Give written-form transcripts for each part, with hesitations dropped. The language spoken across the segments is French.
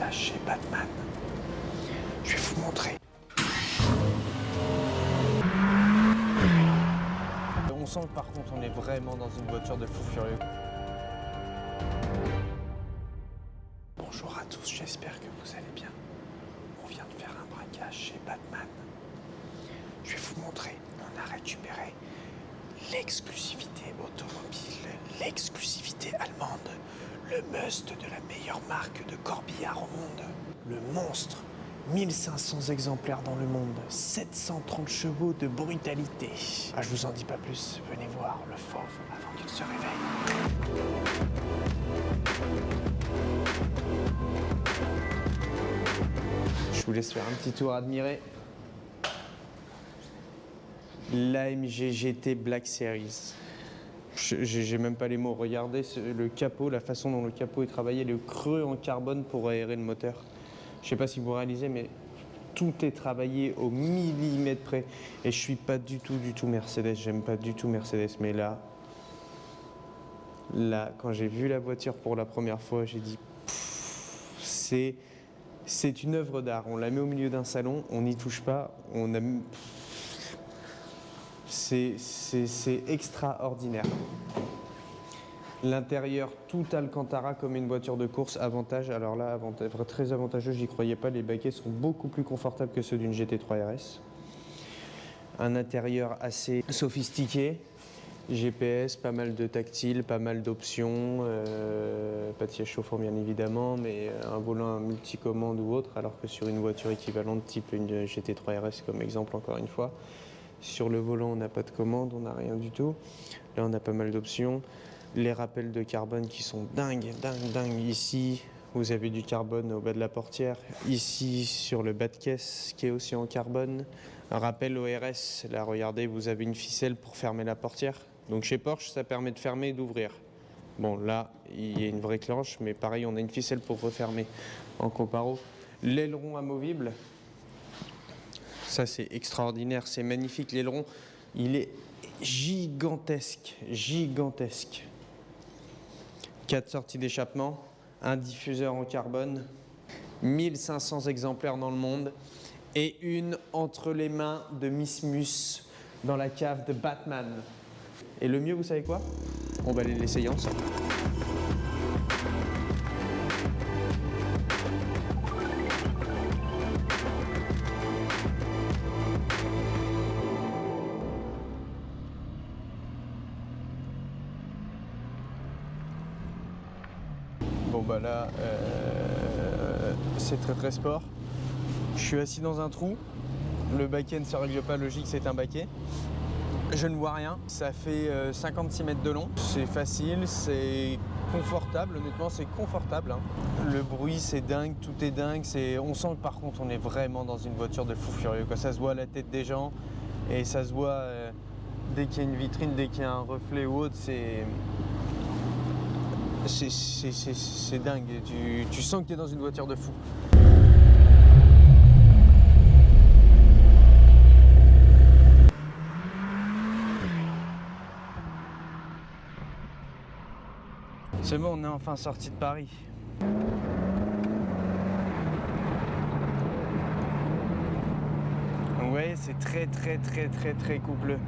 braquage chez Batman. Je vais vous montrer. On sent que par contre on est vraiment dans une voiture de fou furieux. Bonjour à tous, j'espère que vous allez bien. On vient de faire un braquage chez Batman. Je vais vous montrer, on a récupéré l'exclusivité automobile, l'exclusivité allemande, le must de la meilleure marque de corbillard au monde, le monstre. 1500 exemplaires dans le monde, 730 chevaux de brutalité. Ah, je vous en dis pas plus, venez voir le fauve avant qu'il se réveille. Je vous laisse faire un petit tour admirer. L'AMG GT Black Series. J'ai même pas les mots, regardez le capot, la façon dont le capot est travaillé, le creux en carbone pour aérer le moteur. Je sais pas si vous réalisez, mais tout est travaillé au millimètre près. Et je suis pas du tout Mercedes, j'aime pas du tout Mercedes. Mais là, quand j'ai vu la voiture pour la première fois, j'ai dit, c'est une œuvre d'art. On la met au milieu d'un salon, on n'y touche pas, c'est extraordinaire. L'intérieur, tout Alcantara comme une voiture de course. Avantage, alors là, très avantageux, j'y croyais pas, les baquets sont beaucoup plus confortables que ceux d'une GT3 RS. Un intérieur assez sophistiqué, GPS, pas mal de tactile, pas mal d'options, pas de siège chauffant bien évidemment, mais un volant multicommande ou autre, alors que sur une voiture équivalente type une GT3 RS comme exemple encore une fois, sur le volant on n'a pas de commande, on n'a rien du tout. Là on a pas mal d'options. Les rappels de carbone qui sont dingues. Ici, vous avez du carbone au bas de la portière. Ici, sur le bas de caisse, qui est aussi en carbone. Un rappel ORS. Là, regardez, vous avez une ficelle pour fermer la portière. Donc chez Porsche, ça permet de fermer et d'ouvrir. Bon, là, il y a une vraie clenche, mais pareil, on a une ficelle pour refermer en comparo. L'aileron amovible. Ça, c'est extraordinaire, c'est magnifique. L'aileron, il est gigantesque. 4 sorties d'échappement, un diffuseur en carbone, 1500 exemplaires dans le monde et une entre les mains de Miss Mus dans la cave de Batman. Et le mieux, vous savez quoi? On va aller l'essayer ensemble. Bon bah là, c'est très sport. Je suis assis dans un trou. Le baquet ne se règle pas, logique, c'est un baquet. Je ne vois rien. Ça fait 56 mètres de long. C'est facile, c'est confortable. Honnêtement, c'est confortable. Hein. Le bruit, c'est dingue, tout est dingue. On sent que par contre, on est vraiment dans une voiture de fou furieux. Quand ça se voit à la tête des gens et ça se voit dès qu'il y a une vitrine, dès qu'il y a un reflet ou autre, c'est dingue, tu sens que tu es dans une voiture de fou. C'est bon, on est enfin sorti de Paris. Donc vous voyez, c'est très coupleux.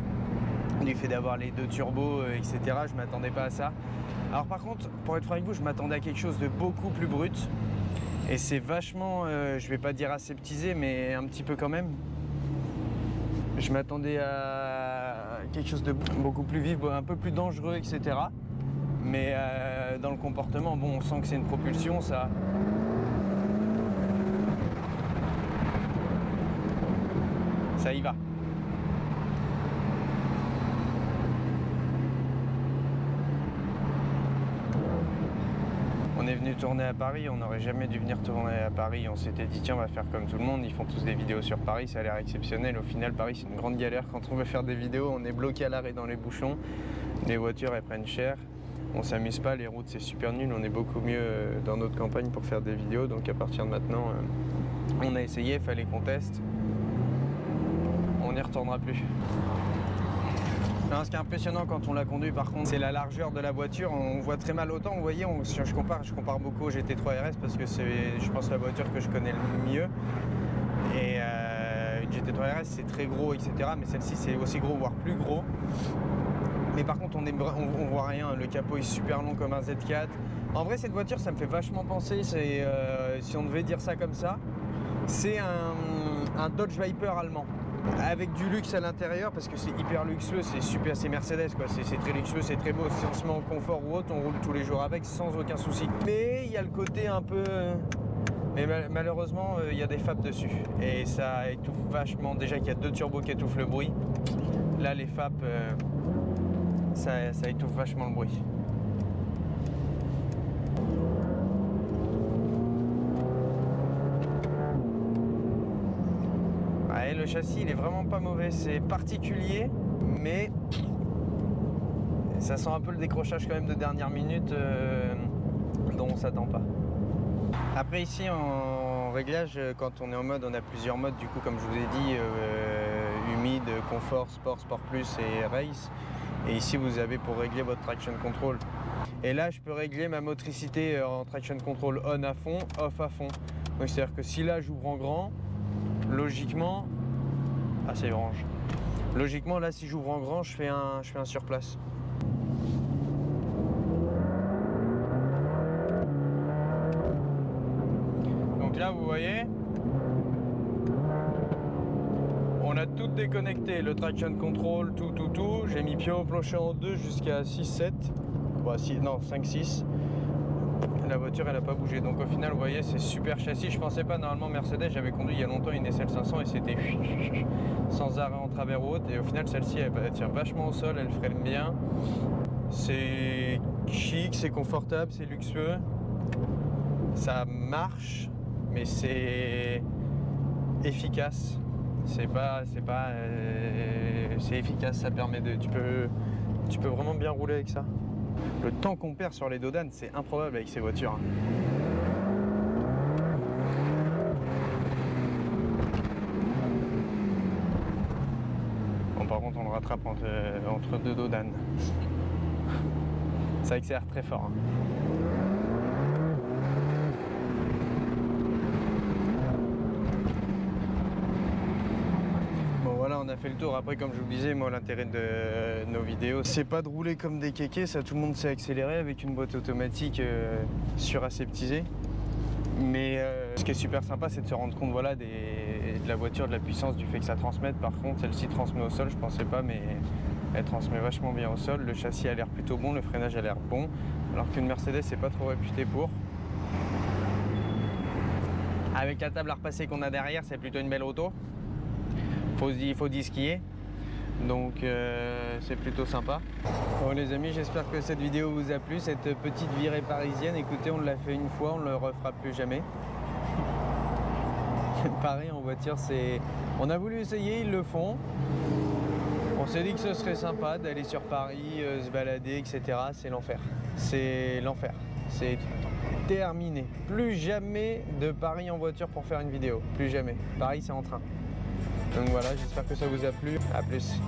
Du fait d'avoir les deux turbos, etc., je m'attendais pas à ça. Alors par contre, pour être franc avec vous, je m'attendais à quelque chose de beaucoup plus brut. Et c'est vachement, je vais pas dire aseptisé, mais un petit peu quand même. Je m'attendais à quelque chose de beaucoup plus vif, un peu plus dangereux, etc. Mais dans le comportement, bon, on sent que c'est une propulsion, ça y va. On est venu tourner à Paris, on n'aurait jamais dû venir tourner à Paris. On s'était dit tiens, on va faire comme tout le monde, ils font tous des vidéos sur Paris, ça a l'air exceptionnel. Au final, Paris c'est une grande galère quand on veut faire des vidéos, on est bloqué à l'arrêt dans les bouchons, les voitures elles prennent cher, on s'amuse pas, les routes c'est super nul, on est beaucoup mieux dans notre campagne pour faire des vidéos. Donc à partir de maintenant, on a essayé, il fallait qu'on teste, on n'y retournera plus. Non, ce qui est impressionnant quand on la conduit par contre, c'est la largeur de la voiture. On voit très mal. Autant vous voyez, si je compare beaucoup au GT3 RS parce que c'est, je pense, la voiture que je connais le mieux. Et une GT3 RS c'est très gros, etc. Mais celle-ci c'est aussi gros, voire plus gros. Mais par contre on voit rien, le capot est super long comme un Z4. En vrai cette voiture ça me fait vachement penser, si on devait dire ça comme ça, c'est un Dodge Viper allemand. Avec du luxe à l'intérieur parce que c'est hyper luxueux, c'est super, c'est Mercedes quoi, c'est très luxueux, c'est très beau. Si on se met en confort ou autre, on roule tous les jours avec sans aucun souci. Mais il y a le côté un peu... Mais malheureusement, il y a des FAP dessus et ça étouffe vachement. Déjà qu'il y a 2 turbos qui étouffent le bruit. Là, les FAP, ça étouffe vachement le bruit. Ouais, le châssis, il est vraiment pas mauvais. C'est particulier, mais ça sent un peu le décrochage quand même de dernière minute dont on s'attend pas. Après ici en réglage, quand on est en mode, on a plusieurs modes du coup comme je vous ai dit, humide, confort, sport, sport plus et race. Et ici vous avez pour régler votre traction control. Et là je peux régler ma motricité en traction control on à fond, off à fond. Donc c'est à dire que si là j'ouvre en grand, logiquement, c'est orange. Logiquement là si j'ouvre en grand je fais un surplace. Là vous voyez, on a tout déconnecté, le traction control, tout, j'ai mis pied au plancher en 2 jusqu'à 6-7, bon, non 5-6, la voiture elle a pas bougé, donc au final vous voyez c'est super châssis. Je pensais pas, normalement Mercedes, j'avais conduit il y a longtemps une SL500 et c'était sans arrêt en travers ou autre, et au final celle-ci elle tient vachement au sol, elle freine bien, c'est chic, c'est confortable, c'est luxueux, ça marche. Mais c'est efficace, c'est efficace, ça permet de, tu peux vraiment bien rouler avec ça. Le temps qu'on perd sur les dodanes, c'est improbable avec ces voitures. Bon, par contre on le rattrape entre 2 dodanes. Ça accélère très fort. On a fait le tour. Après comme je vous le disais, moi l'intérêt de nos vidéos c'est pas de rouler comme des kékés, ça tout le monde sait accélérer avec une boîte automatique suraseptisée, mais ce qui est super sympa c'est de se rendre compte voilà, de la voiture, de la puissance, du fait que ça transmette. Par contre celle-ci transmet au sol, je pensais pas, mais elle transmet vachement bien au sol. Le châssis a l'air plutôt bon, le freinage a l'air bon, alors qu'une Mercedes c'est pas trop réputé pour. Avec la table à repasser qu'on a derrière, c'est plutôt une belle auto. Il faut dire ce qui est, donc c'est plutôt sympa. Bon les amis, j'espère que cette vidéo vous a plu, cette petite virée parisienne. Écoutez, on l'a fait une fois, on ne le refera plus jamais. Paris en voiture, on a voulu essayer, ils le font. On s'est dit que ce serait sympa d'aller sur Paris, se balader, etc. C'est l'enfer. C'est l'enfer. C'est terminé. Plus jamais de Paris en voiture pour faire une vidéo. Plus jamais. Paris, c'est en train. Donc voilà, j'espère que ça vous a plu. A plus.